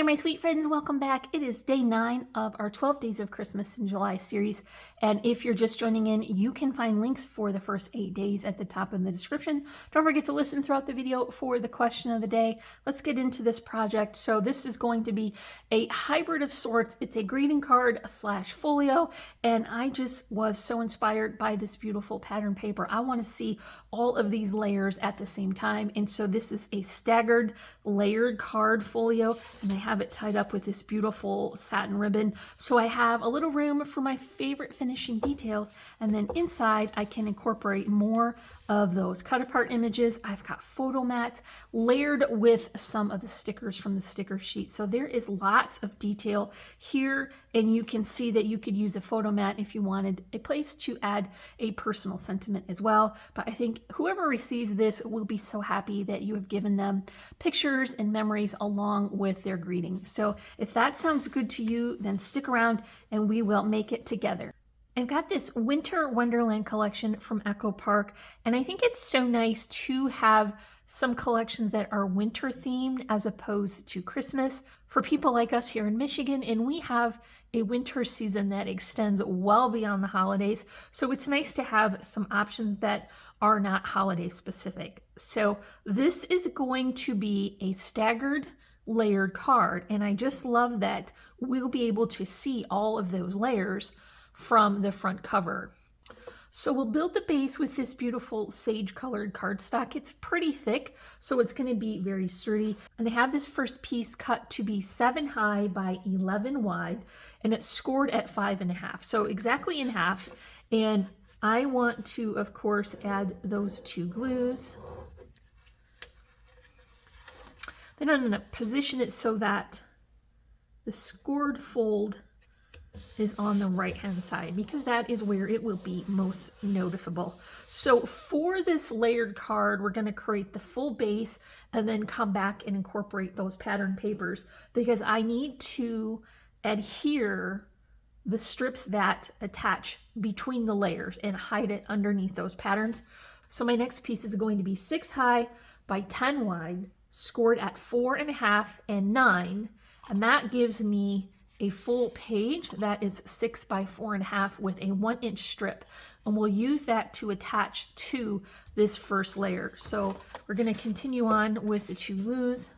my sweet friends, welcome back. It is day 9 of our 12 Days of Christmas in July series. And if you're just joining in, you can find links for the first 8 days at the top of the description. Don't forget to listen throughout the video for the question of the day. Let's get into this project. So this is going to be a hybrid of sorts. It's a greeting card / folio. And I just was so inspired by this beautiful pattern paper. I want to see all of these layers at the same time. And so this is a staggered layered card folio. And I have it tied up with this beautiful satin ribbon. So I have a little room for my favorite finishing details. And then inside I can incorporate more of those cut apart images. I've got photo mat layered with some of the stickers from the sticker sheet. So there is lots of detail here. And you can see that you could use a photo mat if you wanted a place to add a personal sentiment as well. But I think whoever receives this will be so happy that you have given them pictures and memories along with their greeting. So if that sounds good to you, then stick around and we will make it together. I've got this Winter Wonderland collection from Echo Park, and I think it's so nice to have some collections that are winter themed as opposed to Christmas for people like us here in Michigan. And we have a winter season that extends well beyond the holidays. So it's nice to have some options that are not holiday specific. So this is going to be a staggered layered card. And I just love that we'll be able to see all of those layers from the front cover. So we'll build the base with this beautiful sage colored cardstock. It's pretty thick, so it's going to be very sturdy. And I have this first piece cut to be 7 high by 11 wide, and it's scored at 5.5, so exactly in half. And I want to, of course, add those 2 glues. Then I'm going to position it so that the scored fold is on the right hand side because that is where it will be most noticeable. So for this layered card, we're going to create the full base and then come back and incorporate those pattern papers because I need to adhere the strips that attach between the layers and hide it underneath those patterns. So my next piece is going to be 6 high by 10 wide, scored at 4.5 and 9, and that gives me a full page that is 6 by 4.5 with a 1-inch strip, and we'll use that to attach to this first layer. So we're going to continue on with the 2 glues.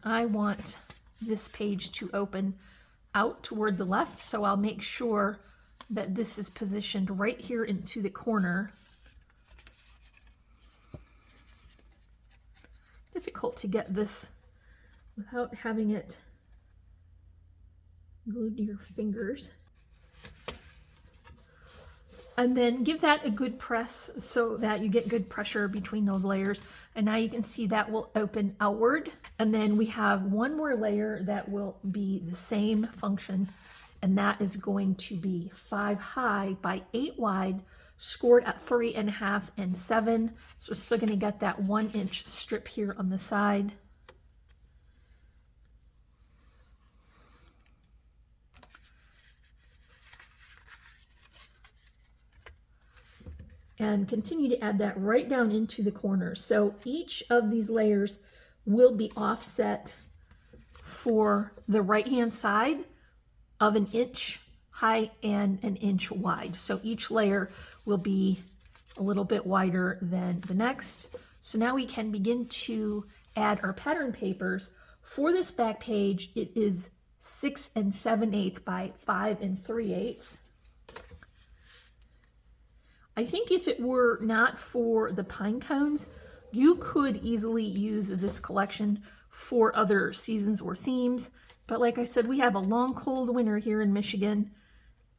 I want this page to open out toward the left, so I'll make sure that this is positioned right here into the corner. Difficult to get this without having it glued to your fingers. And then give that a good press so that you get good pressure between those layers. And now you can see that will open outward. And then we have one more layer that will be the same function. And that is going to be 5 high by 8 wide, scored at 3.5 and 7. So we're still going to get that 1-inch strip here on the side. And continue to add that right down into the corners. So each of these layers will be offset for the right-hand side of 1 inch high and 1 inch wide. So each layer will be a little bit wider than the next. So now we can begin to add our pattern papers. For this back page, it is 6 7/8 by 5 3/8. I think if it were not for the pine cones, you could easily use this collection for other seasons or themes. But like I said, we have a long, cold winter here in Michigan.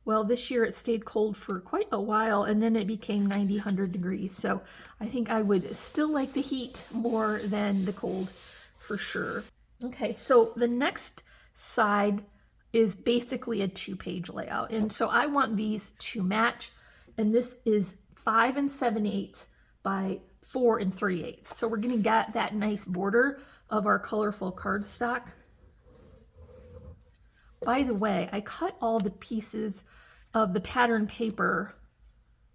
Well, this year it stayed cold for quite a while, and then it became 90, 100 degrees. So I think I would still like the heat more than the cold for sure. Okay, so the next side is basically a 2-page layout. And so I want these to match. And this is 5 7/8 by 4 3/8. So we're going to get that nice border of our colorful cardstock. By the way, I cut all the pieces of the pattern paper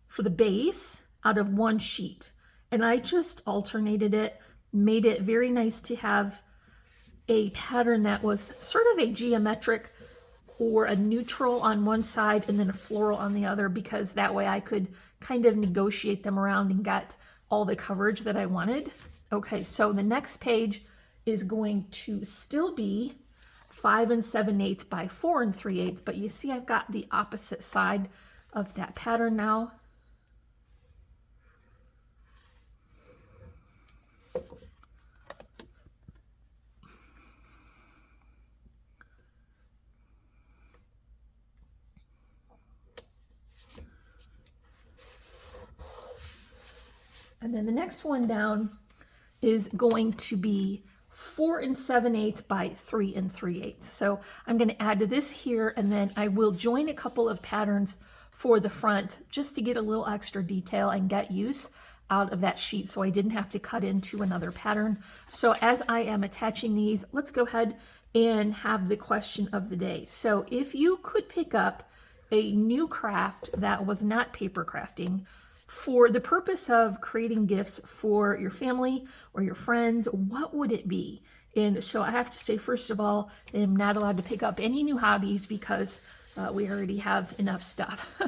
for the base out of one sheet. and I just alternated it, made it very nice to have a pattern that was sort of a geometric or a neutral on one side and then a floral on the other, because that way I could kind of negotiate them around and get all the coverage that I wanted. Okay, so the next page is going to still be 5 7/8 by 4 3/8, but you see I've got the opposite side of that pattern now. And then the next one down is going to be 4 7/8 by 3 3/8. So I'm going to add to this here, and then I will join a couple of patterns for the front just to get a little extra detail and get use out of that sheet, so I didn't have to cut into another pattern. So as I am attaching these, let's go ahead and have the question of the day. So if you could pick up a new craft that was not paper crafting for the purpose of creating gifts for your family or your friends, what would it be? And so I have to say, first of all, I'm not allowed to pick up any new hobbies because we already have enough stuff.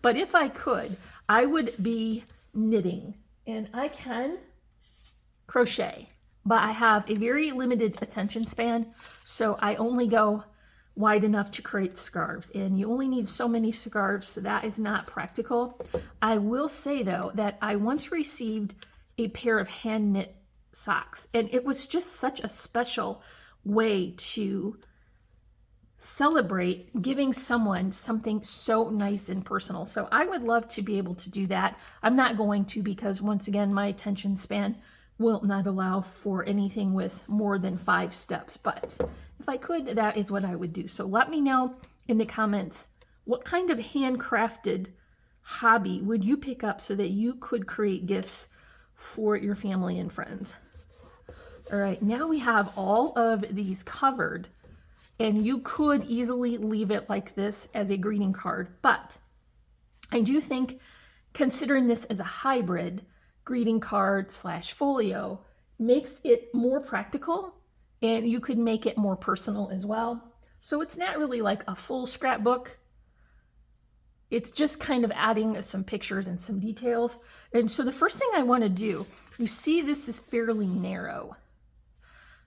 But if I could, I would be knitting, and I can crochet, but I have a very limited attention span, so I only go wide enough to create scarves, and you only need so many scarves, so that is not practical. I will say though that I once received a pair of hand knit socks, and it was just such a special way to celebrate giving someone something so nice and personal. So I would love to be able to do that. I'm not going to, because once again my attention span will not allow for anything with more than 5 steps, but if I could, that is what I would do. So let me know in the comments, what kind of handcrafted hobby would you pick up so that you could create gifts for your family and friends? All right, now we have all of these covered, and you could easily leave it like this as a greeting card, but I do think, considering this as a hybrid greeting card / folio, makes it more practical, and you could make it more personal as well. So it's not really like a full scrapbook. It's just kind of adding some pictures and some details. And so the first thing I want to do, you see this is fairly narrow.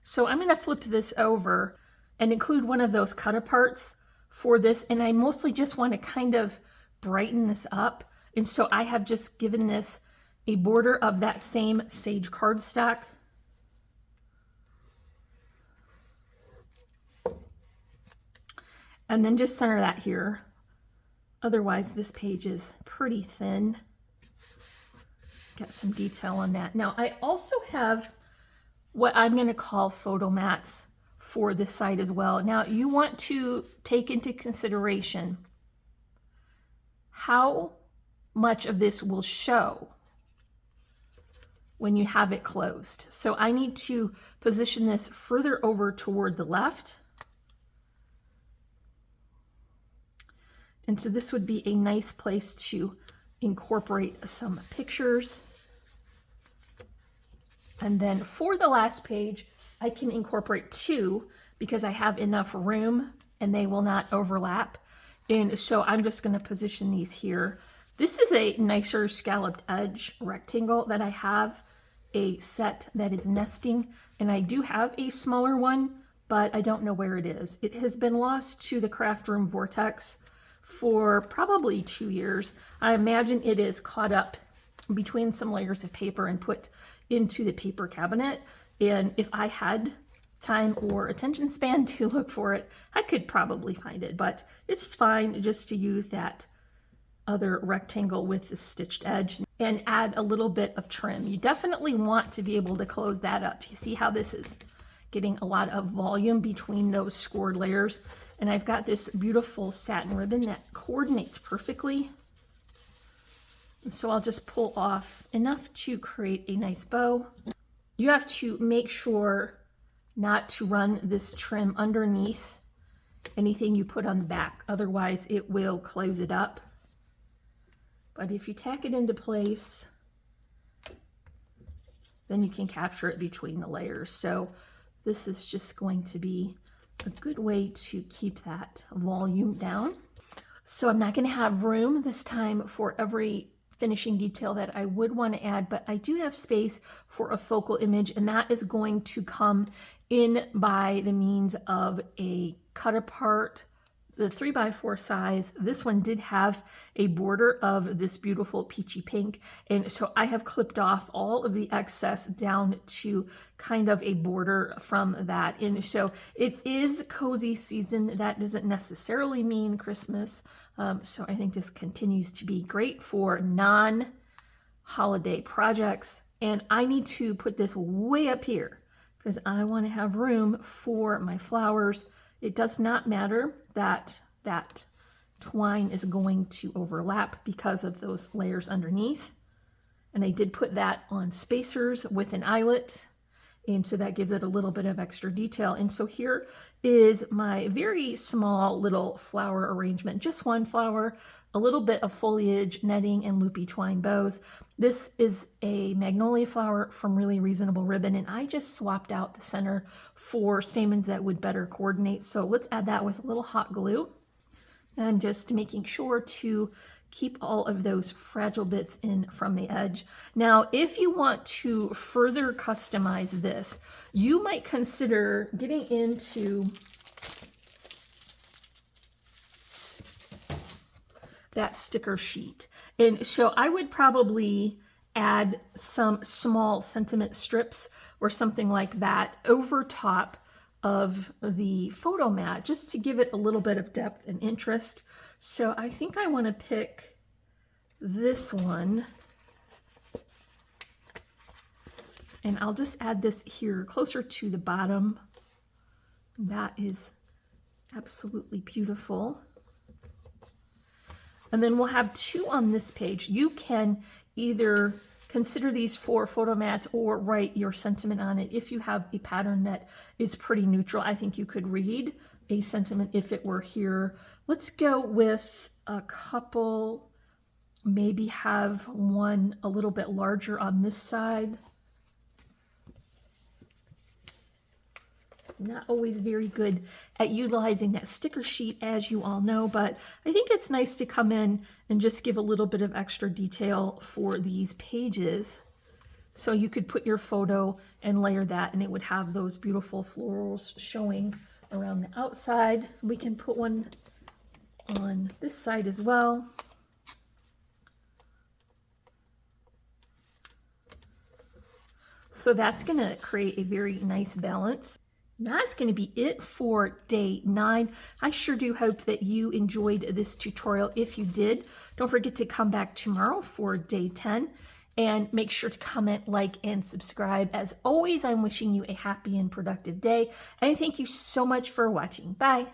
So I'm going to flip this over and include one of those cut aparts for this. And I mostly just want to kind of brighten this up. And so I have just given this a border of that same sage cardstock. And then just center that here. Otherwise, this page is pretty thin. Got some detail on that. Now, I also have what I'm going to call photo mats for this side as well. Now, you want to take into consideration how much of this will show when you have it closed. So I need to position this further over toward the left. And so this would be a nice place to incorporate some pictures. And then for the last page, I can incorporate 2 because I have enough room and they will not overlap. And so I'm just going to position these here. This is a nicer scalloped edge rectangle that I have a set that is nesting, and I do have a smaller one, but I don't know where it is. It has been lost to the craft room vortex for probably 2 years. I imagine it is caught up between some layers of paper and put into the paper cabinet. And if I had time or attention span to look for it, I could probably find it, but it's fine just to use that other rectangle with the stitched edge and add a little bit of trim. You definitely want to be able to close that up. You see how this is getting a lot of volume between those scored layers. And I've got this beautiful satin ribbon that coordinates perfectly. And so I'll just pull off enough to create a nice bow. You have to make sure not to run this trim underneath anything you put on the back, otherwise it will close it up. But if you tack it into place then you can capture it between the layers. So this is just going to be a good way to keep that volume down. So I'm not going to have room this time for every finishing detail that I would want to add, but I do have space for a focal image, and that is going to come in by the means of a cut apart, the 3x4 size. This one did have a border of this beautiful peachy pink, and so I have clipped off all of the excess down to kind of a border from that. And so it is cozy season. That doesn't necessarily mean Christmas. So I think this continues to be great for non-holiday projects. And I need to put this way up here because I want to have room for my flowers. It does not matter that that twine is going to overlap because of those layers underneath. And I did put that on spacers with an eyelet, and so that gives it a little bit of extra detail. And so here is my very small little flower arrangement, just one flower, a little bit of foliage, netting, and loopy twine bows. This is a magnolia flower from Really Reasonable Ribbon, and I just swapped out the center for stamens that would better coordinate. So let's add that with a little hot glue. And I'm just making sure to keep all of those fragile bits in from the edge. Now, if you want to further customize this, you might consider getting into that sticker sheet. And so I would probably add some small sentiment strips or something like that over top of the photo mat, just to give it a little bit of depth and interest. So I think I want to pick this one, and I'll just add this here closer to the bottom. That is absolutely beautiful. And then we'll have two on this page. You can either consider these for photo mats or write your sentiment on it. If you have a pattern that is pretty neutral, I think you could read a sentiment if it were here. Let's go with a couple, maybe have one a little bit larger on this side. Not always very good at utilizing that sticker sheet, as you all know, but I think it's nice to come in and just give a little bit of extra detail for these pages. So you could put your photo and layer that, and it would have those beautiful florals showing around the outside. We can put one on this side as well. So that's going to create a very nice balance. That's going to be it for day 9. I sure do hope that you enjoyed this tutorial. If you did, don't forget to come back tomorrow for day 10, and make sure to comment, like, and subscribe. As always, I'm wishing you a happy and productive day, and I thank you so much for watching. Bye.